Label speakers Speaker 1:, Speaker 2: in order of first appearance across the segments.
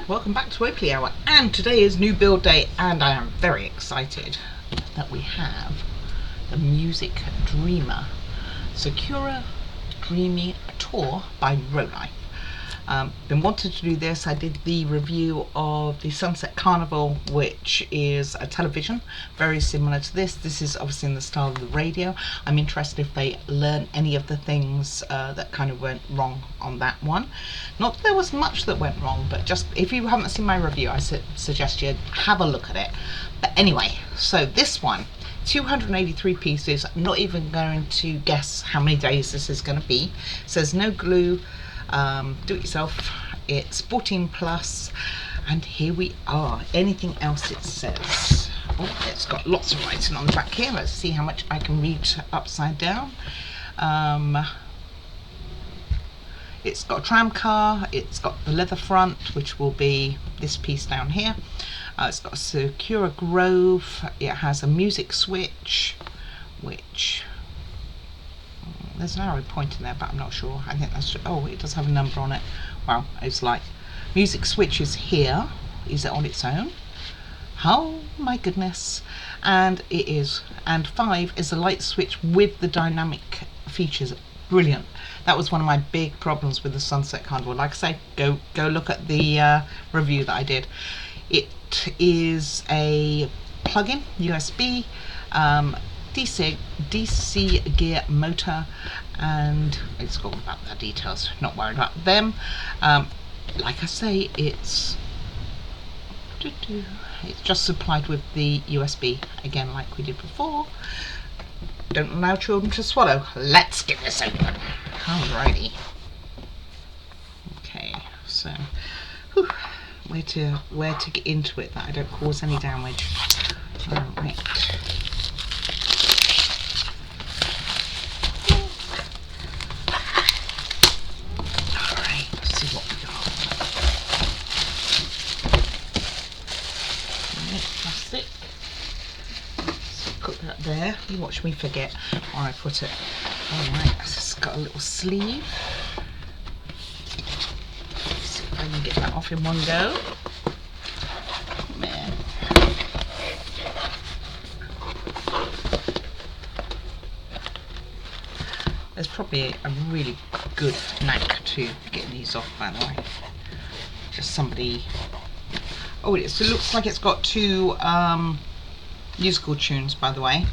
Speaker 1: welcome back to Oakley Hour, and today is new build day, and I am very excited that we have the Music Dreamer Sakura Dreamy tour by Rolife. Been wanting to do this. I did the review of the Sunset Carnival, which is a television very similar to this. This is obviously in the style of the radio. I'm interested if they learn any of the things that kind of went wrong on that one. Not that there was much that went wrong, but just if you haven't seen my review, I suggest you have a look at it. But anyway, so this one, 283 pieces. I'm not even going to guess how many days this is going to be. It says no glue, do it yourself, it's 14 plus, and here we are. Anything else it says? Oh, it's got lots of writing on the back here. Let's see how much I can read upside down. It's got a tram car, it's got the leather front, which will be this piece down here. It's got a Sakura Grove, it has a music switch, which there's an arrow pointing there, but I'm not sure. I think that's, oh, it does have a number on it. Well, it's like music switch is here. Is it on its own? Oh my goodness. And it is. And 5 is a light switch with the dynamic features. Brilliant. That was one of my big problems with the Sunset Carnival. Like I say, go look at the review that I did. It is a plug-in USB, DC gear motor, and it's got all about the details, not worried about them. Like I say, it's just supplied with the USB, again like we did before. Don't allow children to swallow. Let's get this open. Alrighty. Okay, so where to get into it that I don't cause any damage. Alright. There, you watch me forget where I put it. Alright, it's got a little sleeve. Let's see if I can get that off in one go. There. There's probably a really good knack to getting these off, by the way. Just somebody. Oh, it looks like it's got two musical tunes, by the way,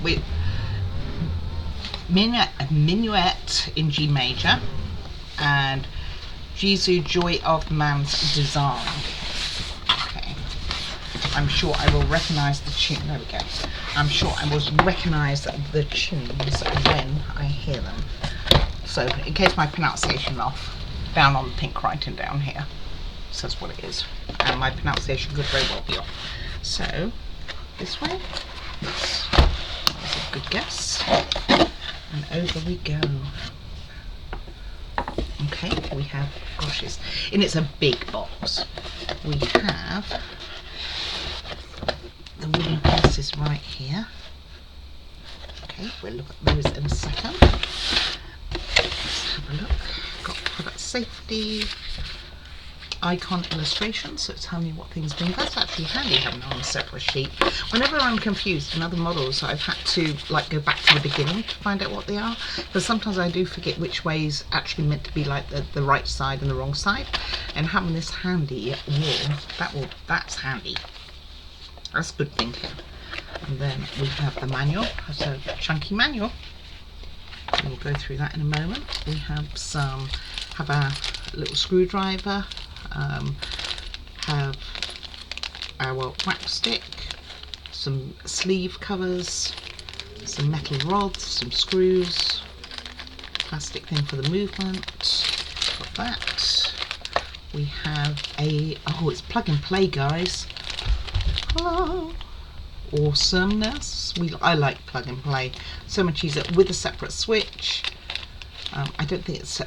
Speaker 1: with Minuet in G major and Jesu Joy of Man's Design. Okay, I'm sure I will recognise the tune. There we go. I'm sure I will recognise the tunes when I hear them. So, in case my pronunciation off, down on the pink writing down here says what it is, and my pronunciation could very well be off. So. This way. That's a good guess. And over we go. Okay, we have, gosh, it's a big box. We have the wooden pieces right here. Okay, we'll look at those in a second. Let's have a look. Got product safety. Icon illustration, so it's telling me what things mean. That's actually handy having it on a separate sheet. Whenever I'm confused in other models, I've had to like go back to the beginning to find out what they are, because sometimes I do forget which way is actually meant to be like the right side and the wrong side, and having this handy that's handy. That's a good thing here. And then we have the manual. It's a chunky manual. We'll go through that in a moment. We have a little screwdriver. Have our wax stick, some sleeve covers, some metal rods, some screws, plastic thing for the movement. Got that. We have it's plug and play, guys. Oh, awesomeness. I like plug and play. So much easier with a separate switch. I don't think it's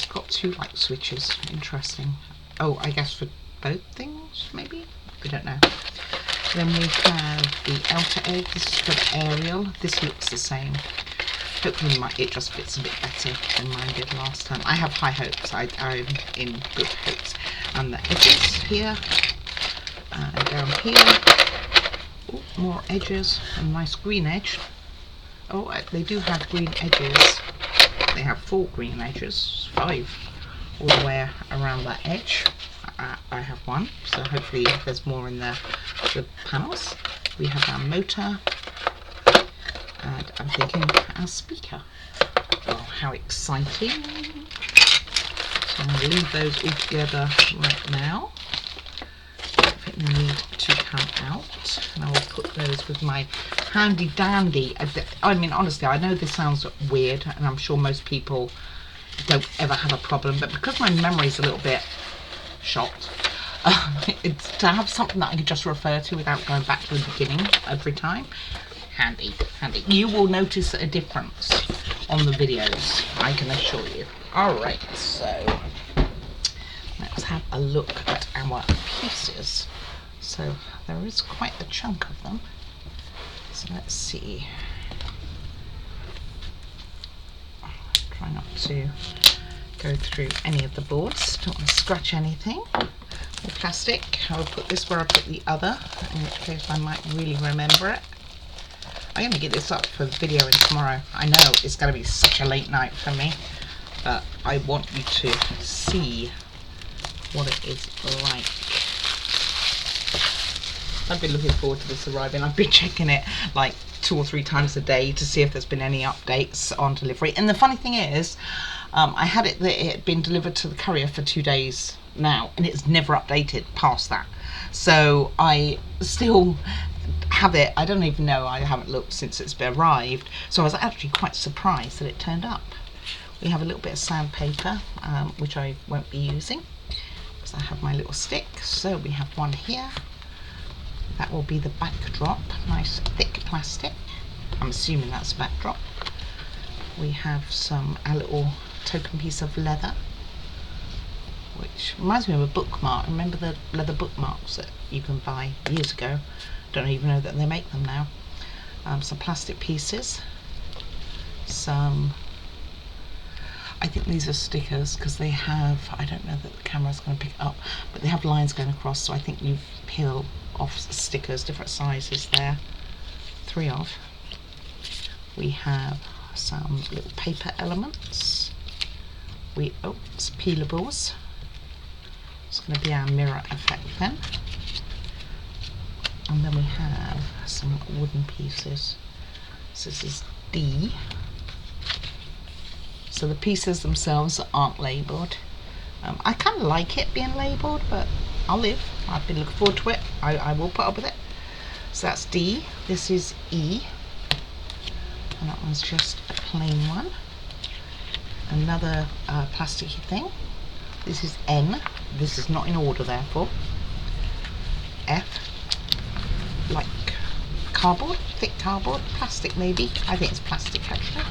Speaker 1: got two light switches. Interesting. Oh, I guess for both things, maybe? We don't know. Then we have the outer egg. This is for the aerial. This looks the same. hopefully it just fits a bit better than mine did last time. I have high hopes. I'm in good hopes. And the edges here and down here. Ooh, more edges, a nice green edge. Oh, they do have green edges. They have 4 green edges, 5 all the way around that edge. I have 1, so hopefully there's more in the panels. We have our motor, and I'm thinking our speaker. Oh, how exciting! So I'm going to leave those all together right now. I think they need to come out, and I will put those with my handy dandy. I mean, honestly, I know this sounds weird, and I'm sure most people don't ever have a problem, but because my memory is a little bit shot, it's to have something that I can just refer to without going back to the beginning every time. Handy. You will notice a difference on the videos, I can assure you. Alright, so let's have a look at our pieces. So there is quite a chunk of them. So let's see. Try not to go through any of the boards. Don't want to scratch anything. The plastic. I will put this where I put the other, in which case I might really remember it. I'm going to get this up for the video in tomorrow. I know it's going to be such a late night for me, but I want you to see what it is like. I've been looking forward to this arriving. I've been checking it like 2 or 3 times a day to see if there's been any updates on delivery. And the funny thing is, I had it that it had been delivered to the courier for 2 days now, and it's never updated past that. So I still have it. I don't even know. I haven't looked since it's arrived. So I was actually quite surprised that it turned up. We have a little bit of sandpaper, which I won't be using because I have my little stick. So we have one here. That will be the backdrop. Nice thick plastic. I'm assuming that's a backdrop. We have a little token piece of leather, which reminds me of a bookmark. Remember the leather bookmarks that you can buy years ago? Don't even know that they make them now. Some plastic pieces. I think these are stickers because they have, I don't know that the camera's going to pick it up, but they have lines going across, so I think you peel off stickers, different sizes there. 3 of. We have some little paper elements. It's peelables. It's going to be our mirror effect then. And then we have some wooden pieces. So this is D. So the pieces themselves aren't labelled. I kind of like it being labelled, but I'll live. I've been looking forward to it. I will put up with it. So that's D. This is E. And that one's just a plain one. Another plasticky thing. This is N. This is not in order, therefore. F. Like cardboard, thick cardboard, plastic maybe. I think it's plastic actually.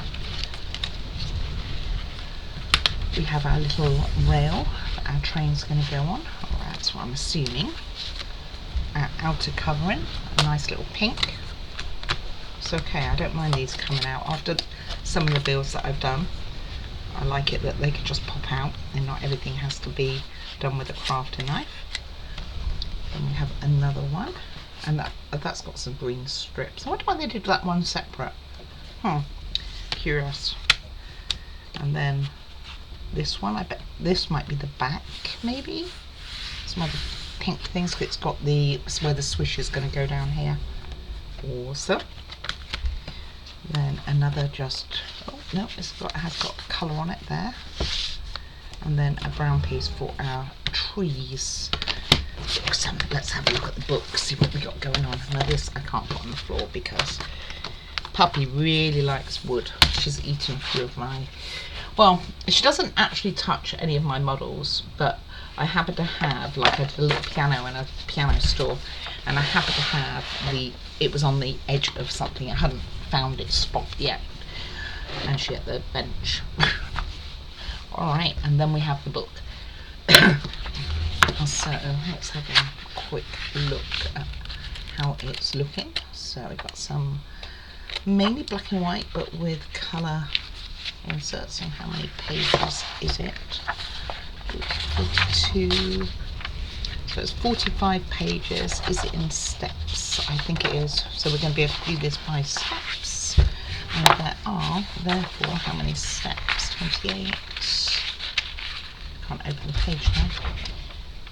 Speaker 1: We have our little rail that our train's going to go on, or that's what I'm assuming. Our outer covering, a nice little pink. It's okay, I don't mind these coming out. After some of the builds that I've done, I like it that they can just pop out and not everything has to be done with a crafting knife. Then we have another one, and that's got some green strips. I wonder why they did that one separate. Curious. And then this one, I bet this might be the back, maybe. Some other pink things. It's got where the swish is going to go down here. Awesome. Then another oh no, it has got colour on it there. And then a brown piece for our trees. Let's have a look at the book, see what we got going on. Now this I can't put on the floor because Puppy really likes wood. She's eaten a few of my, well, she doesn't actually touch any of my models, but I happen to have, like I did a little piano in a piano store, and I happen to have it was on the edge of something. I hadn't found its spot yet, and she at the bench. Alright, and then we have the book. So let's have a quick look at how it's looking. So we've got some mainly black and white, but with colour inserts. And how many pages is it? 42. So it's 45 pages. Is it in steps? I think it is. So we're going to be able to do this by steps. And there are, therefore, how many steps? 28. Can't open the page now.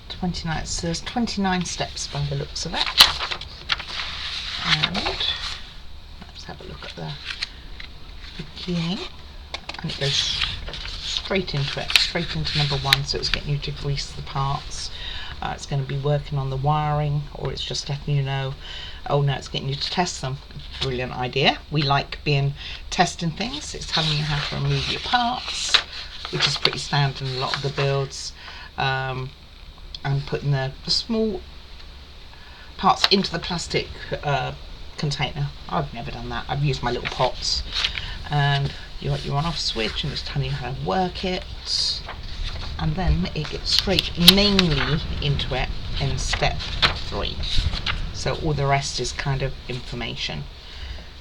Speaker 1: 29. So there's 29 steps by the looks of it. And let's have a look at the beginning. And it goes straight into it, straight into number 1. So it's getting you to grease the parts. It's going to be working on the wiring, or it's just letting you know, oh no, it's getting you to test them. Brilliant idea. We like testing things. It's telling you how to remove your parts, which is pretty standard in a lot of the builds, and putting the small parts into the plastic container. I've never done that. I've used my little pots, and you got your on-off switch, and it's telling you how to work it. And then it gets straight mainly into it in step 3. So all the rest is kind of information.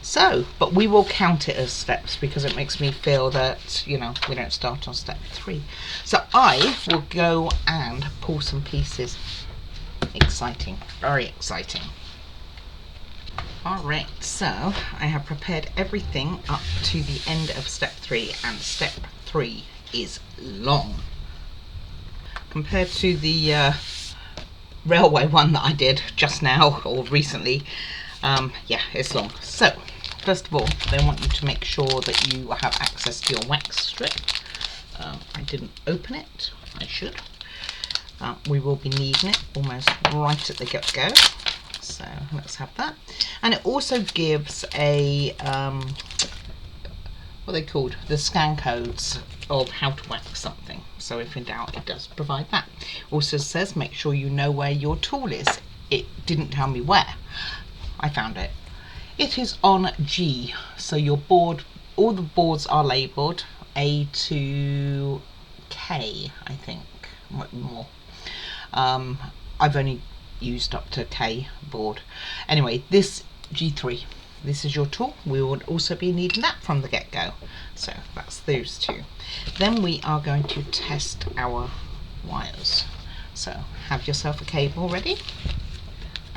Speaker 1: So, but we will count it as steps because it makes me feel that, you know, we don't start on step 3. So I will go and pull some pieces. Exciting, very exciting. Alright, so I have prepared everything up to the end of step 3, and step 3 is long. Compared to the railway one that I did just now or recently, yeah, it's long. So first of all, they want you to make sure that you have access to your wax strip. I didn't open it, I should. We will be needing it almost right at the get-go, so let's have that. And it also gives a what are they called, the scan codes of how to wax something. So if in doubt, it does provide that. Also says make sure you know where your tool is. It didn't tell me where. I found it. It is on G. So your board, all the boards are labelled A to K, I think, more. I've only used up to K board. Anyway, this G3. This is your tool. We would also be needing that from the get-go. So that's those two. Then we are going to test our wires. So have yourself a cable ready.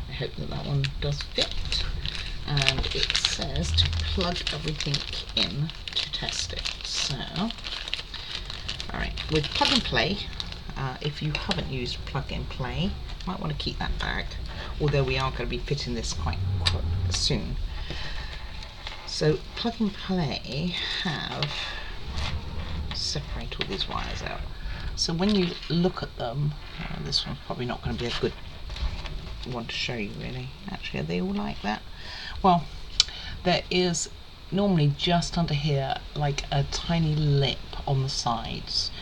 Speaker 1: I hope that that one does fit. And it says to plug everything in to test it. So, alright, with plug and play, if you haven't used plug and play, you might want to keep that bag. Although we are going to be fitting this quite soon. So plug and play have separate all these wires out. So when you look at them, this one's probably not going to be a good one to show you really. Actually, are they all like that? Well, there is normally just under here like a tiny lip on the sides,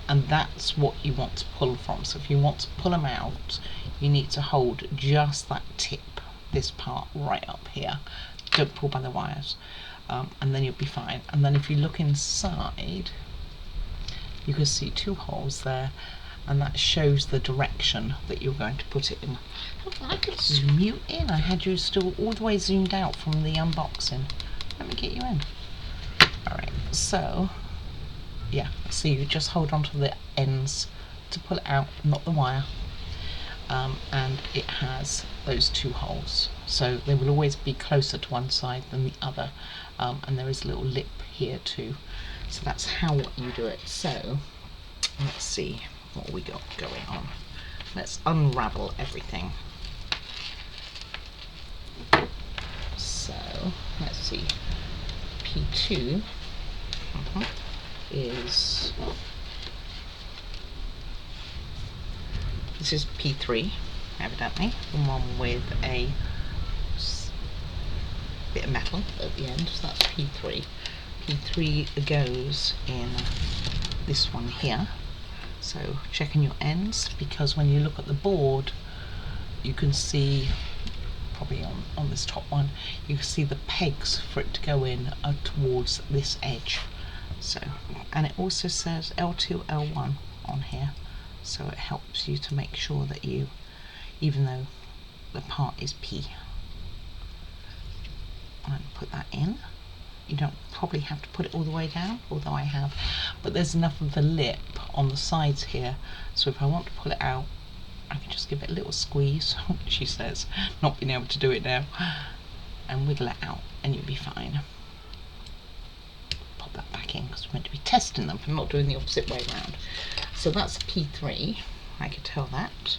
Speaker 1: and that's what you want to pull from. So if you want to pull them out, you need to hold just that tip, this part right up here. Don't pull by the wires, and then you'll be fine. And then if you look inside, you can see 2 holes there, and that shows the direction that you're going to put it in. I could zoom you in. I had you still all the way zoomed out from the unboxing. Let me get you in. Alright, so yeah, so you just hold on to the ends to pull it out, not the wire. And it has those 2 holes, so they will always be closer to one side than the other, and there is a little lip here too. So that's how you do it. So let's see what we got going on. Let's unravel everything. So let's see, P2 is, this is P3 evidently, the one with a bit of metal at the end, so that's P3. P3 goes in this one here. So checking your ends, because when you look at the board, you can see, probably on this top one, you can see the pegs for it to go in towards this edge. So, and it also says L2, L1 on here, so it helps you to make sure that you, even though the part is P. and put that in. You don't probably have to put it all the way down, although I have, but there's enough of the lip on the sides here, so if I want to pull it out, I can just give it a little squeeze, she says, not being able to do it now, and wiggle it out, and you'll be fine. Pop that back in, because we're meant to be testing them, I'm not doing the opposite way around. So that's P3, I could tell that.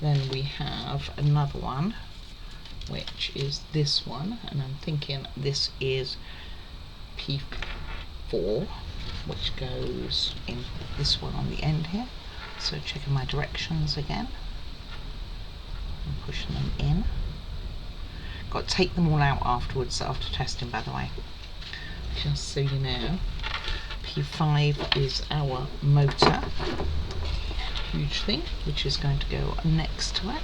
Speaker 1: Then we have another one, which is this one, and I'm thinking this is P4, which goes in this one on the end here. So checking my directions again and pushing them in. Got to take them all out afterwards, after testing, by the way, just so you know. P5 is our motor, huge thing, which is going to go next to it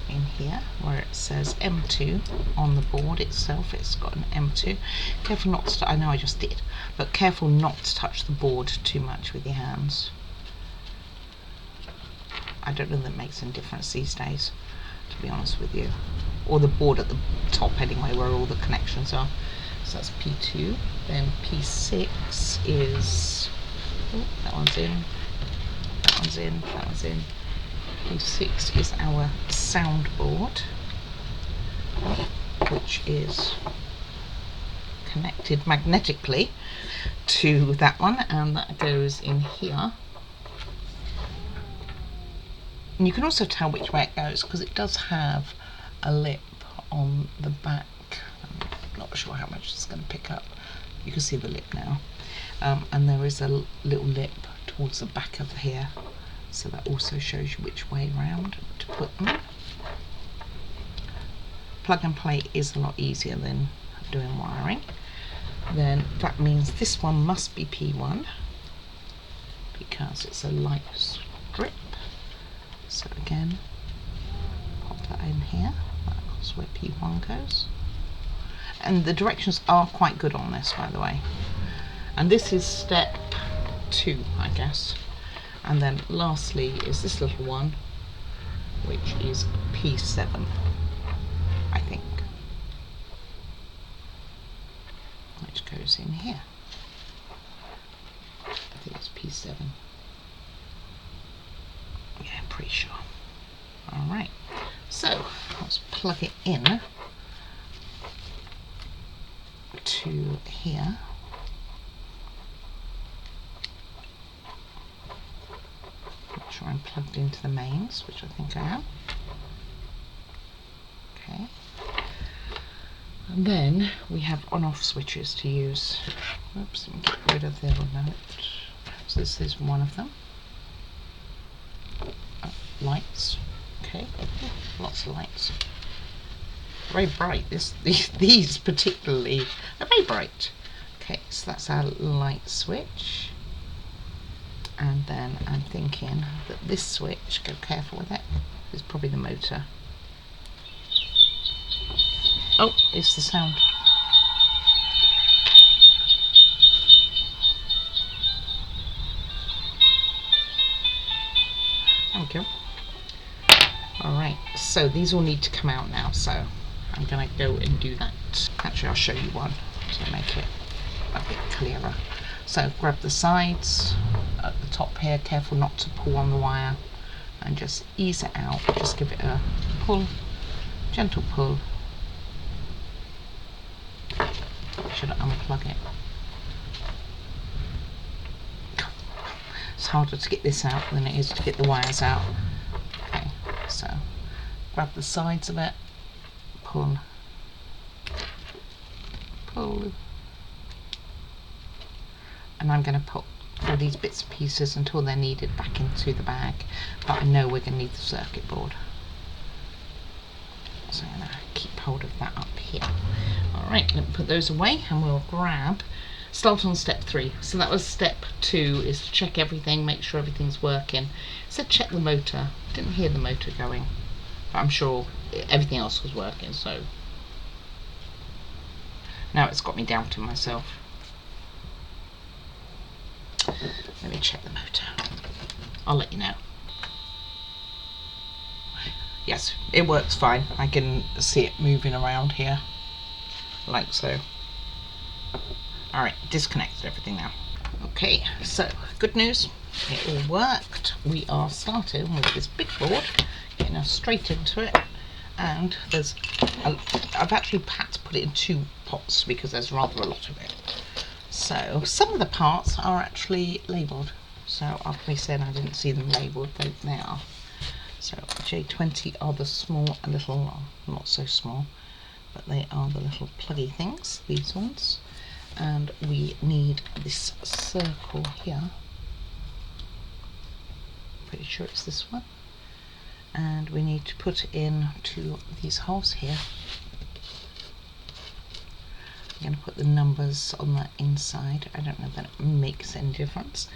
Speaker 1: in here where it says M2 on the board itself. It's got an M2. Careful not to, I know I just did, but careful not to touch the board too much with your hands. I don't know that it makes any difference these days, to be honest with you, or the board at the top anyway, where all the connections are. So that's P2. Then P6 is, oh, that one's in, that one's in, that one's in. P6 is our soundboard, which is connected magnetically to that one, and that goes in here. And you can also tell which way it goes, because it does have a lip on the back. I'm not sure how much it's going to pick up. You can see the lip now. And there is a little lip towards the back of here. So that also shows you which way round to put them. Plug and play is a lot easier than doing wiring. Then that means this one must be P1 because it's a light strip. So again, pop that in here. That's where P1 goes. And the directions are quite good on this, by the way. And this is step 2, I guess. And then lastly is this little one, which is P7, I think, which goes in here. I think it's P7. Yeah, I'm pretty sure. Alright, so let's plug it in to here. Make sure I'm plugged into the mains, which I think I am. Okay. And then we have on-off switches to use. Oops, let me get rid of the remote. So this is one of them. Lights. Okay, lots of lights. Very bright. These particularly are very bright. Okay, so that's our light switch. And then I'm thinking that this switch, go careful with it, is probably the motor. Oh, it's the sound. Thank you. Alright, so these all need to come out now, so I'm going to go and do that. Actually, I'll show you one to make it a bit clearer. So grab the sides at the top here, careful not to pull on the wire, and just ease it out. Just give it a pull, gentle pull. Should I unplug it? It's harder to get this out than it is to get the wires out. Okay, so grab the sides of it, pull, pull, and I'm going to put all these bits and pieces until they're needed back into the bag, but I know we're going to need the circuit board, so I'm going to keep hold of that up here. Alright, let me put those away and we'll start on step 3. So that was step 2, is to check everything, make sure everything's working. It said check the motor, didn't hear the motor going, but I'm sure everything else was working, so now it's got me doubting myself. Let me check the motor. I'll let you know. Yes, it works fine. I can see it moving around here, like so. Alright, disconnected everything now. Okay, so good news, it all worked. We are starting with this big board, getting us straight into it, and I've actually had to put it in 2 pots because there's rather a lot of it. So some of the parts are actually labelled, so after me saying I didn't see them labelled, they are. So J20 are the small, a little, not so small, but they are the little pluggy things, these ones. And we need this circle here, pretty sure it's this one, and we need to put in 2 of these holes here. I'm going to put the numbers on the inside. I don't know if that makes any difference,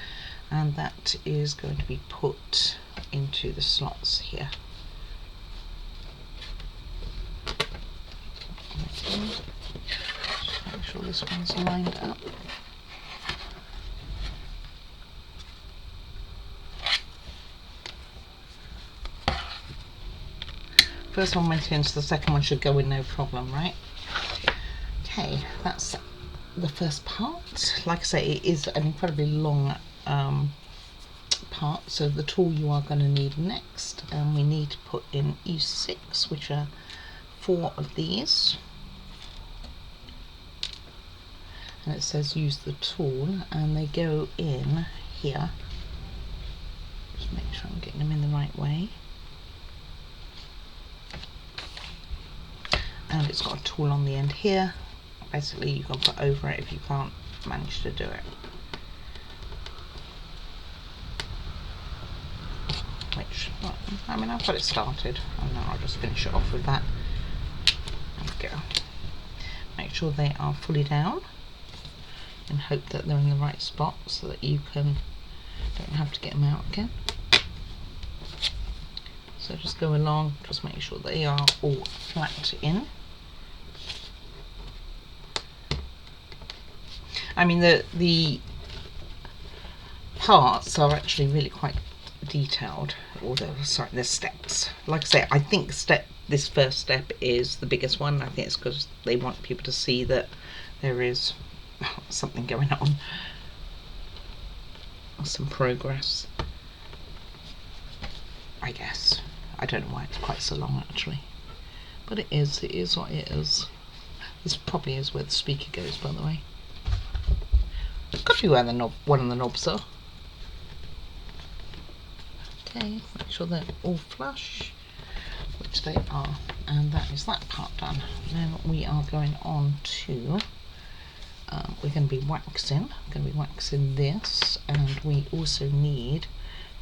Speaker 1: and that is going to be put into the slots here. Make sure this one's lined up. First one went in, so the second one should go in no problem, right? Okay, that's the first part. Like I say, it is an incredibly long part, so the tool you are going to need next, and we need to put in E6, which are 4 of these. And it says use the tool, and they go in here. Just make sure I'm getting them in the right way. And it's got a tool on the end here. Basically you can put over it if you can't manage to do it. Which, well, I mean, I've got it started, and then I'll just finish it off with that. There we go. Make sure they are fully down, and hope that they're in the right spot so that you don't have to get them out again. So just go along, just make sure they are all flat in. I mean, the parts are actually really quite detailed, although, sorry, there's steps. Like I say, I think this first step is the biggest one. I think it's because they want people to see that there is something going on, some progress, I guess. I don't know why it's quite so long actually, but it is what it is. This probably is where the speaker goes, by the way. Could be where one of the knobs are. Okay, make sure they're all flush, which they are, and that is that part done. Then we are going on to we're going to be waxing. This, and we also need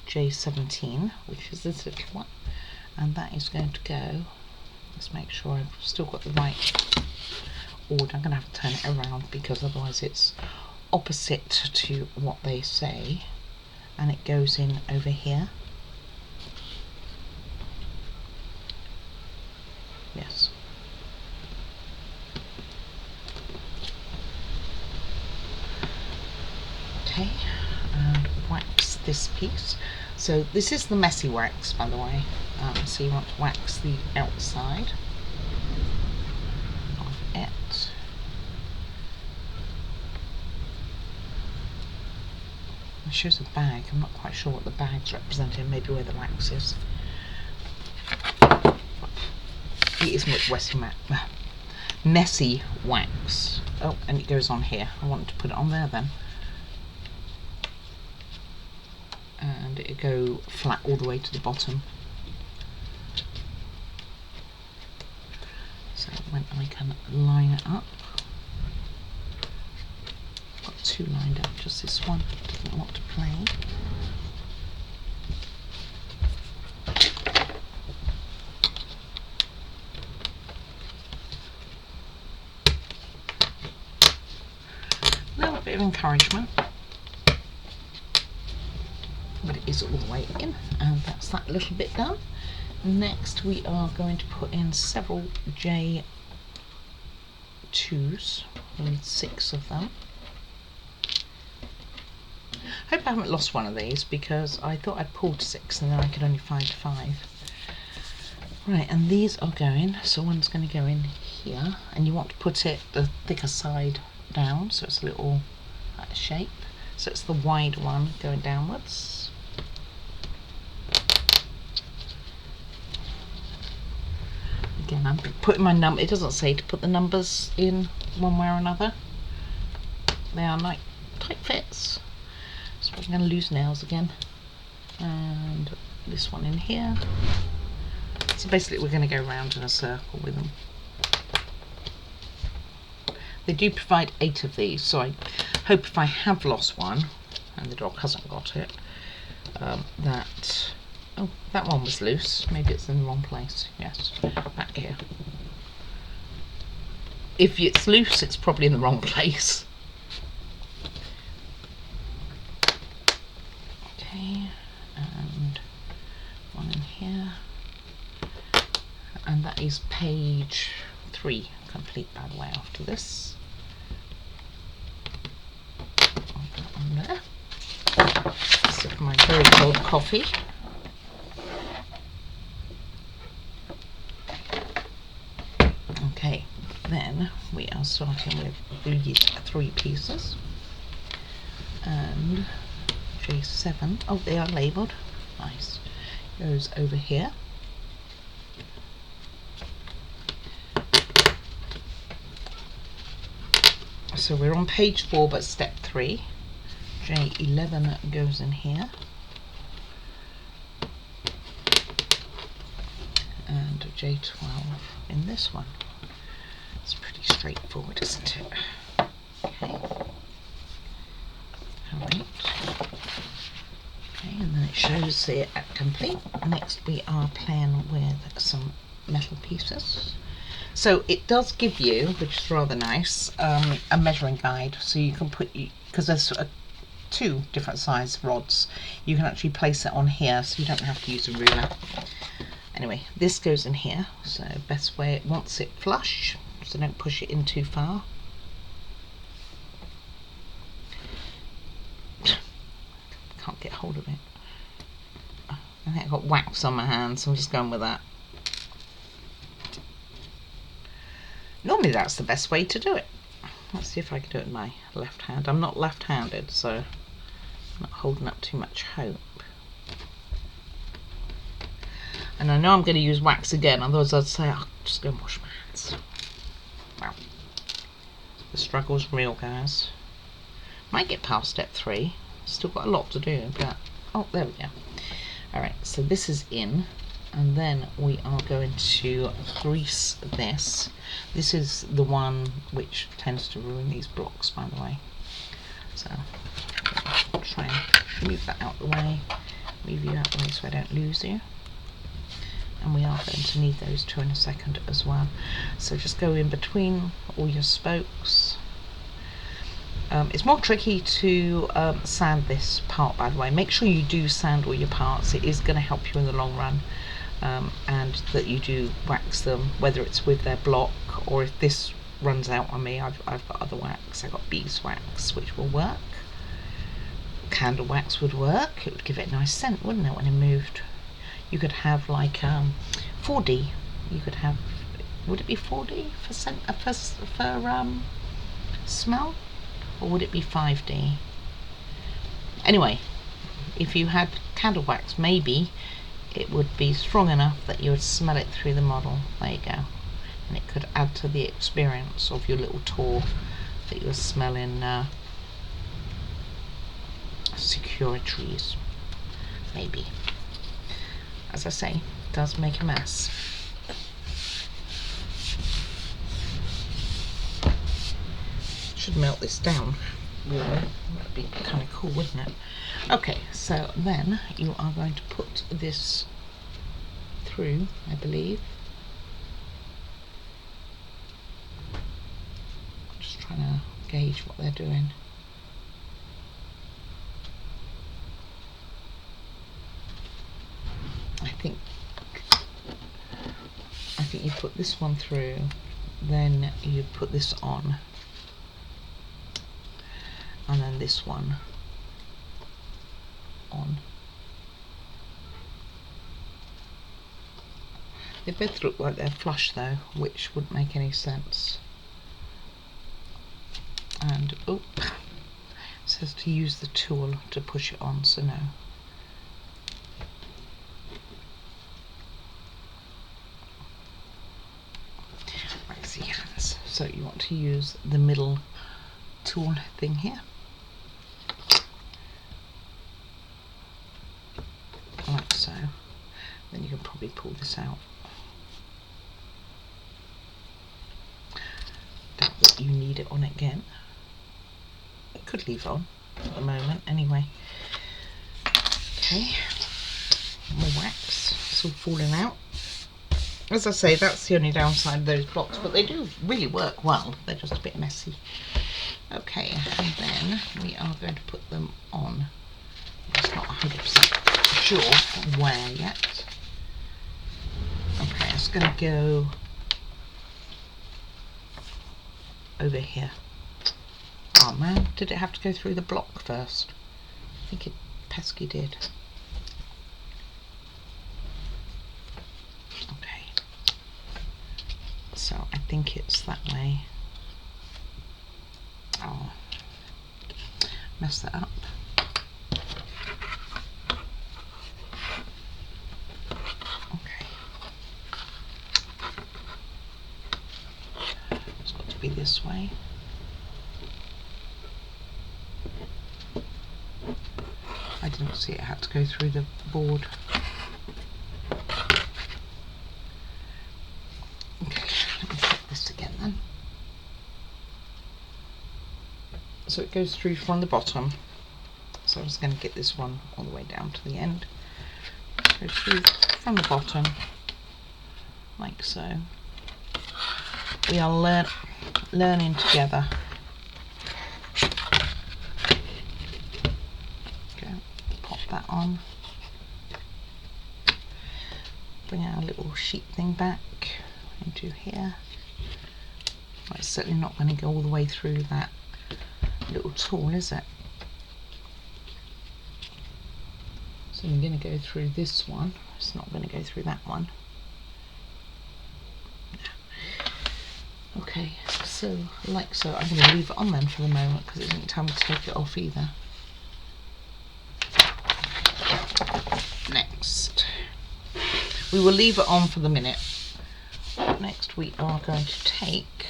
Speaker 1: J17, which is this little one, and that is going to go. Let's make sure I've still got the right order. I'm going to have to turn it around because otherwise it's opposite to what they say, and it goes in over here. Yes. Okay, and wax this piece. So this is the messy wax, by the way. So you want to wax the outside of it. It shows a bag. I'm not quite sure what the bag's representing. Maybe where the wax is. It is messy wax. Oh, and it goes on here. I want to put it on there then. And it'll go flat all the way to the bottom. So when I can line it up, I've got 2 lined up, just this one doesn't want to play. A little bit of encouragement, but it is all the way in, and that's that little bit done. Next we are going to put in several J2s. We need 6 of them. Hope I haven't lost one of these because I thought I'd pulled 6 and then I could only find 5. Right, and these are going, so one's going to go in here, and you want to put it the thicker side down, so it's a little shape. So it's the wide one going downwards. Again, I'm putting my number, it doesn't say to put the numbers in one way or another. They are like tight fits. So I'm going to lose nails again. And this one in here. So basically we're going to go round in a circle with them. They do provide 8 of these, so I hope if I have lost one, and the dog hasn't got it, that... Oh, that one was loose. Maybe it's in the wrong place. Yes, back here. If it's loose, it's probably in the wrong place. Okay, and one in here. And that is page 3 complete, by the way, after this. I'll put that on there. Sip my very cold coffee. Okay, then we are starting with these 3 pieces. And J7, oh, they are labelled. Nice. Goes over here. So we're on page 4 but step 3. J11 goes in here. And J12 in this one. It's pretty straightforward, isn't it? Okay. Alright. Okay, and then it shows it at complete. Next we are playing with some metal pieces. So it does give you, which is rather nice, a measuring guide, so you can put, because there's 2 different size rods, you can actually place it on here, so you don't have to use a ruler. Anyway, this goes in here, so best way, once it flush, so don't push it in too far. Can't get hold of it. I think I've got wax on my hands, so I'm just going with that. Normally that's the best way to do it. Let's see if I can do it with my left hand. I'm not left-handed, so I'm not holding up too much hope. And I know I'm going to use wax again, otherwise I'd say I'll just go and wash my hands. Wow. The struggle's real, guys. Might get past step 3. Still got a lot to do, but... Oh, there we go. Alright, so this is in. And then we are going to grease this. This is the one which tends to ruin these blocks, by the way. So I'll try and move that out the way, move you out the way so I don't lose you. And we are going to need those 2 in a second as well. So just go in between all your spokes. It's more tricky to sand this part, by the way. Make sure you do sand all your parts. It is going to help you in the long run. And that you do wax them, whether it's with their block or if this runs out on me, I've got other wax. I've got beeswax, which will work. Candle wax would work. It would give it a nice scent, wouldn't it, when it moved? You could have like 4D. You could have, would it be 4D for scent, for smell, or would it be 5D? Anyway, if you had candle wax, maybe it would be strong enough that you would smell it through the model. There you go. And it could add to the experience of your little tour that you're smelling Sakura trees. Maybe. As I say, it does make a mess. Should melt this down, really. That'd be kind of cool, wouldn't it? Okay, so then you are going to put this through, I believe. Just trying to gauge what they're doing. I think you put this one through, then you put this on, and then this one on. They both look like they're flush though, which wouldn't make any sense. And oh, it says to use the tool to push it on, so no. Waxy hands. So you want to use the middle tool thing here. Like so. Then you can probably pull this out. Doubt that you need it on again. It could leave on at the moment anyway. Okay, more wax. It's all falling out. As I say, that's the only downside of those blocks, but they do really work well. They're just a bit messy. Okay, and then we are going to put them on. I'm just not 100% sure where yet. Okay, it's going to go over here. Oh man, did it have to go through the block first? I think it pesky did. Okay, so I think it's that way. Oh, messed that up. Okay, it's got to be this way. I didn't see it had to go through the board. Okay, let me check this again then. So it goes through from the bottom. So I'm just going to get this one all the way down to the end. Goes through from the bottom, like so. We are learning together. That on, bring our little sheet thing back into here. Well, it's certainly not going to go all the way through that little tool, is it? So I'm going to go through this one. It's not going to go through that one. Okay, so like so, I'm going to leave it on then for the moment because it didn't tell me to take it off either. Next, we will leave it on for the minute. Next we are going to take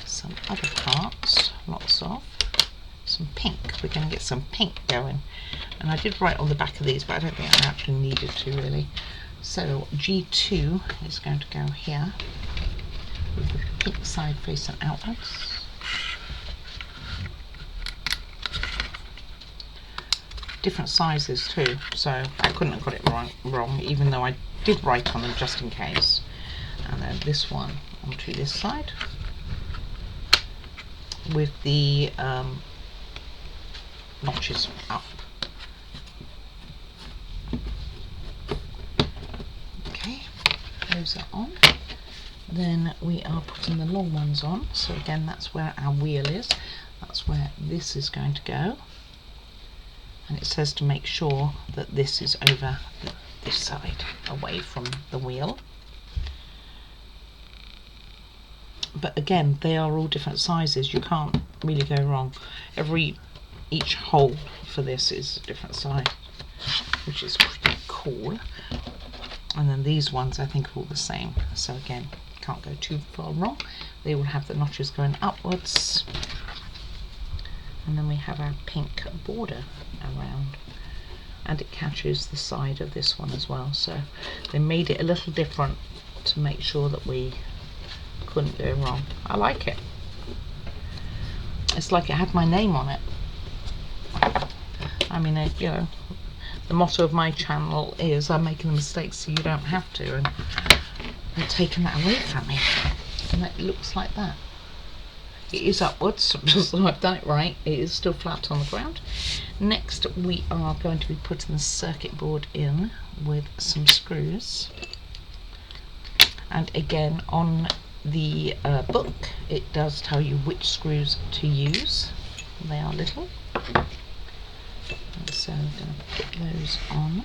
Speaker 1: some other parts, lots of, some pink. We're going to get some pink going. And I did write on the back of these, but I don't think I actually needed to really. So G2 is going to go here, with the pink side facing outwards. Different sizes too, so I couldn't have got it wrong, even though I did write on them just in case. And then this one onto this side with the notches up. Okay, those are on. Then we are putting the long ones on. So again, that's where our wheel is. That's where this is going to go. And it says to make sure that this is over this side, away from the wheel. But again, they are all different sizes. You can't really go wrong. Each hole for this is a different size, which is pretty cool. And then these ones I think are all the same. So again, can't go too far wrong. They will have the notches going upwards. And then we have our pink border around, and it catches the side of this one as well. So they made it a little different to make sure that we couldn't go wrong. I like it. It's like it had my name on it. I mean, you know, the motto of my channel is I'm making the mistakes so you don't have to, and they're taking that away from me. And it looks like that. It is upwards, just so I've done it right. It is still flat on the ground. Next we are going to be putting the circuit board in with some screws. And again, on the book it does tell you which screws to use. They are little. And so I'm going to put those on.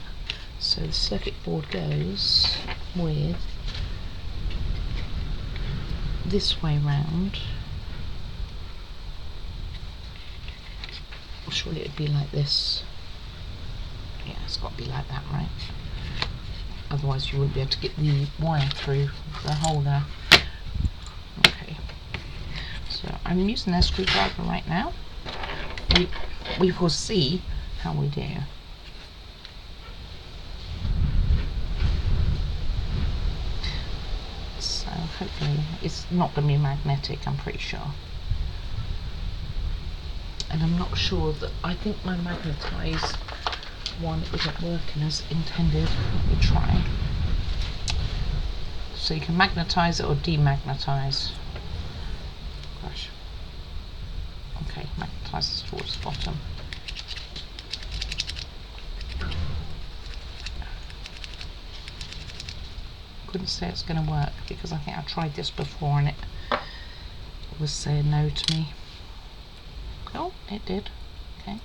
Speaker 1: So the circuit board goes with this way round. Surely it'd be like this. Yeah, it's got to be like that, right? Otherwise you wouldn't be able to get the wire through the hole there. Okay, so I'm using their screwdriver right now. We will see how we do. So hopefully it's not going to be magnetic, I'm pretty sure. And I'm not sure that, I think my magnetised one isn't working as intended. Let me try. So you can magnetise it or demagnetise. Gosh. Okay, magnetises towards the bottom. Couldn't say it's going to work because I think I tried this before and it was saying no to me. Oh, it did. Okay.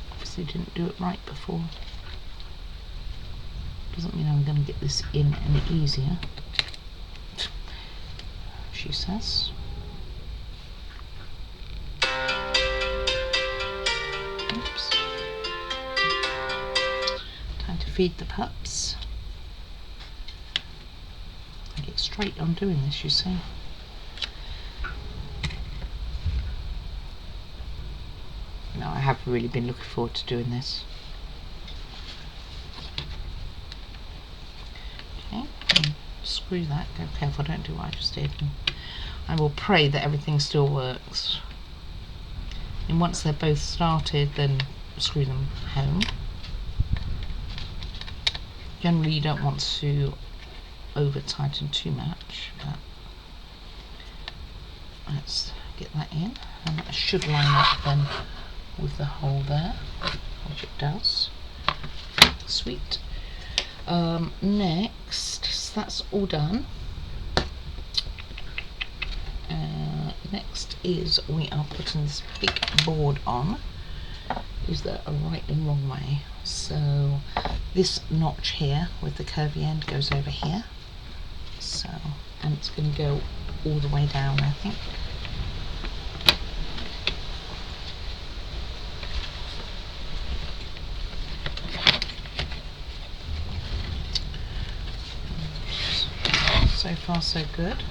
Speaker 1: Obviously didn't do it right before. Doesn't mean I'm going to get this in any easier, she says. Oops. Time to feed the pups. I get straight on doing this, you see. No, I have really been looking forward to doing this. Okay, screw that, go careful, don't do what I just did. I will pray that everything still works. And once they're both started, then screw them home. Generally you don't want to over tighten too much, but let's get that in, and that should line up then with the hole there, which it does. Sweet. Next, so that's all done. Next is we are putting this big board on. Is there a right and wrong way? So this notch here with the curvy end goes over here. So, and it's going to go all the way down, I think. So far so good.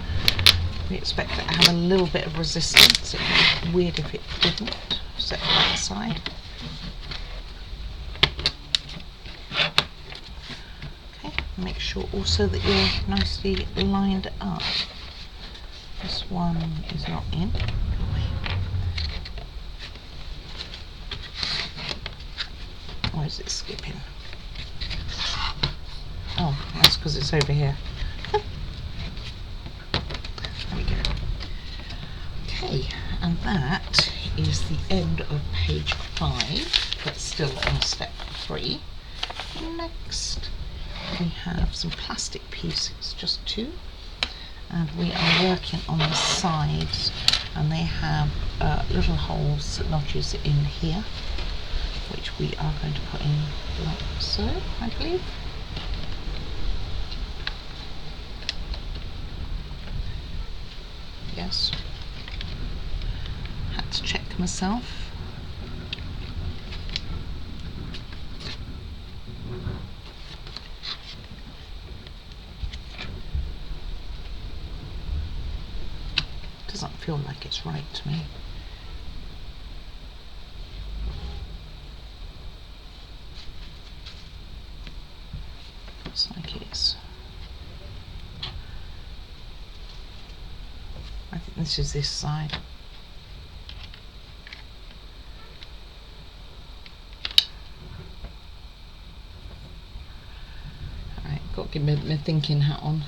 Speaker 1: We expect it to have a little bit of resistance. It would be weird if it didn't. Set that aside. Okay, make sure also that you're nicely lined up. This one is not in. Go away. Why is it skipping? Oh, that's because it's over here. There we go. Okay, and that is the end of page 5, but still on step 3. Next, we have some plastic pieces, just 2, and we are working on the sides, and they have little holes, notches in here, which we are going to put in like so, I believe. Yes. Had to check myself. Doesn't feel like it's right to me. Looks like it is. I think this is this side. Alright, got to get my thinking hat on.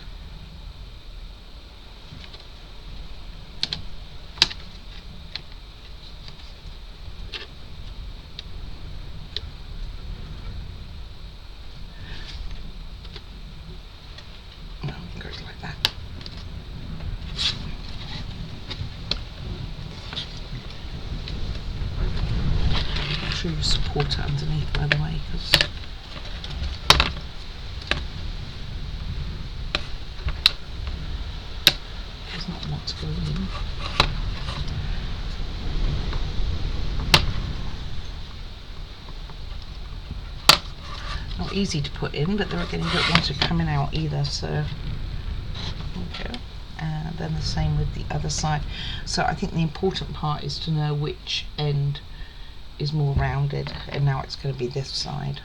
Speaker 1: No, it goes like that. Make sure you support it underneath, by the way, because to go in. Not easy to put in, but then again you don't want it coming out either, so okay. And then the same with the other side. So I think the important part is to know which end is more rounded, and now it's going to be this side,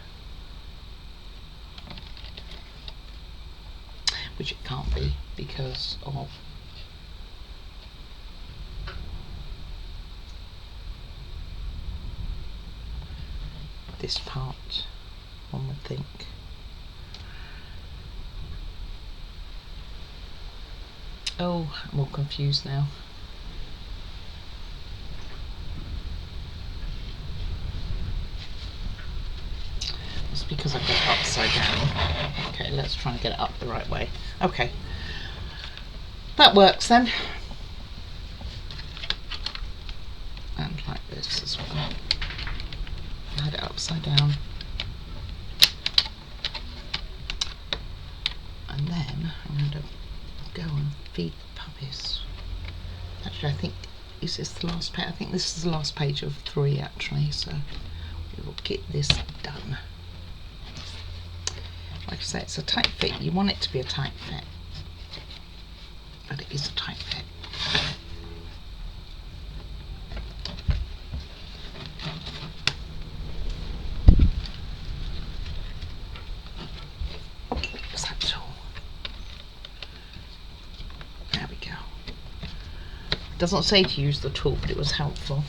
Speaker 1: which it can't be because of this part, one would think. Oh, I'm all confused now. It's because I've got it upside down. Okay, let's try and get it up the right way. Okay, that works then. And like this as well. I had it upside down. And then I'm going to go and feed the puppies. Actually, I think, is this the last page? I think this is the last page of 3 actually, so we will get this done. Like I say, it's a tight fit. You want it to be a tight fit, but it is a tight fit. Was that tool? There we go. It doesn't say to use the tool, but it was helpful.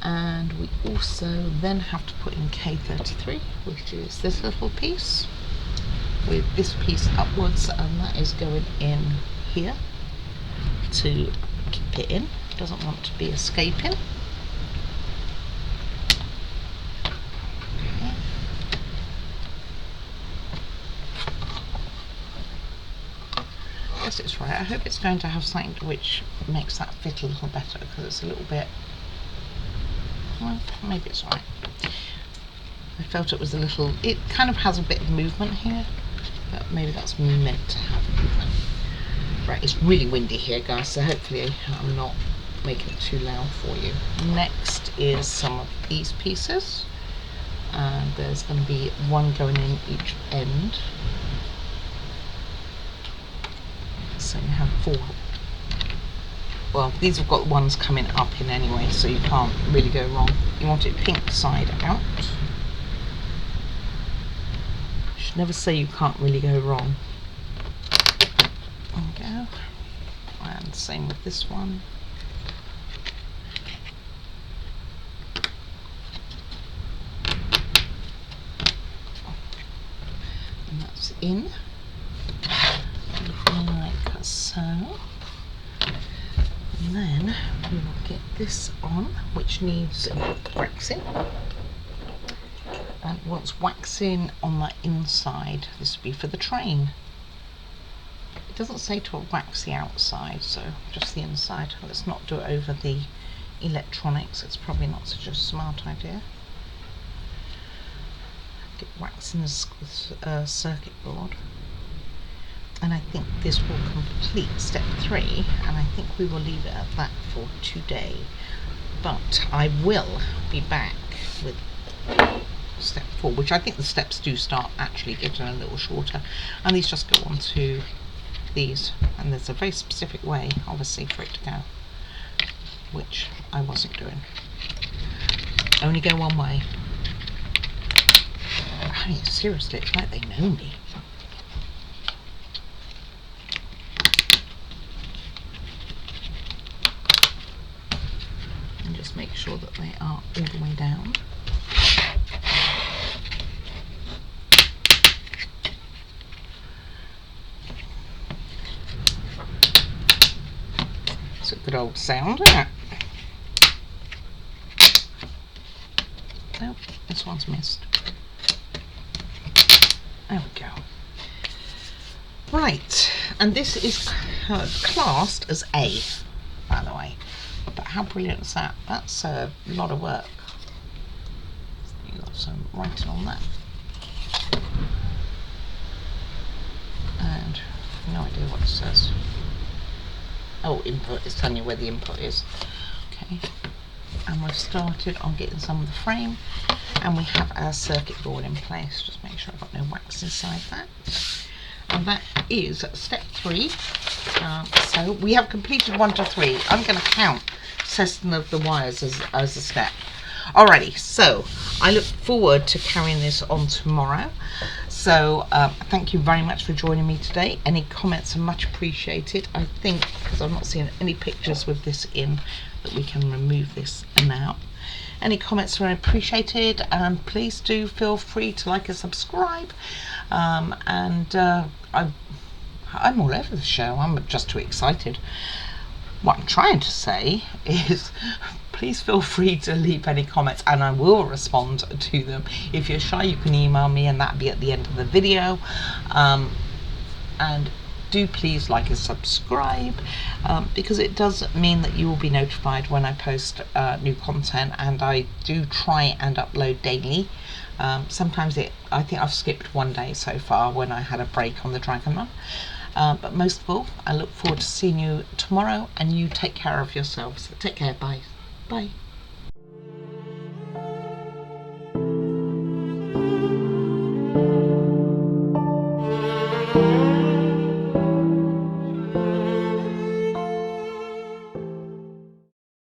Speaker 1: And we also then have to put in K33, which is this little piece with this piece upwards, and that is going in here to keep it in. It doesn't want to be escaping. Okay. Yes, it's right. I hope it's going to have something which makes that fit a little better, because it's a little bit, well, maybe it's right. I felt it was a little, it kind of has a bit of movement here, but maybe that's meant to have movement. Right, it's really windy here, guys, so hopefully I'm not making it too loud for you. Next is some of these pieces, and there's going to be one going in each end. So you have 4. Well, these have got ones coming up in anyway, so you can't really go wrong. You want it pink side out. You should never say you can't really go wrong. There we go. And same with this one. And that's in. Like so. And then we will get this on, which needs waxing. And it wants waxing on the inside. This would be for the train. It doesn't say to wax the outside, so just the inside. Let's not do it over the electronics. It's probably not such a smart idea. Get waxing the circuit board. And I think this will complete step 3, and I think we will leave it at that for today. But I will be back with step 4, which I think the steps do start actually getting a little shorter, and these just go on to these, and there's a very specific way obviously for it to go, which I wasn't doing. Only go one way. I mean, seriously, it's like they know me. And just make sure that they are all the way down. It's a good old sound, isn't it? Oh, this one's missed. There we go. Right, and this is classed as A, by the way. But how brilliant is that? That's a lot of work. You got some writing on that. And no idea what it says. Oh, input is telling you where the input is. Okay, and we've started on getting some of the frame, and we have our circuit board in place. Just make sure I've got no wax inside that. And that is step 3. So we have completed 1 to 3. I'm going to count testing of the wires as a step. Alrighty, so I look forward to carrying this on tomorrow. So thank you very much for joining me today. Any comments are much appreciated. I think, because I'm not seeing any pictures with this in, that we can remove this now. Any comments are appreciated, and please do feel free to like and subscribe. I'm all over the show. I'm just too excited. What I'm trying to say is please feel free to leave any comments and I will respond to them. If you're shy, you can email me and that'll be at the end of the video. And do please like and subscribe, because it does mean that you will be notified when I post new content, and I do try and upload daily. Sometimes I think I've skipped 1 day so far when I had a break on the Dragon Run. But most of all, I look forward to seeing you tomorrow, and you take care of yourselves. Take care. Bye. Bye.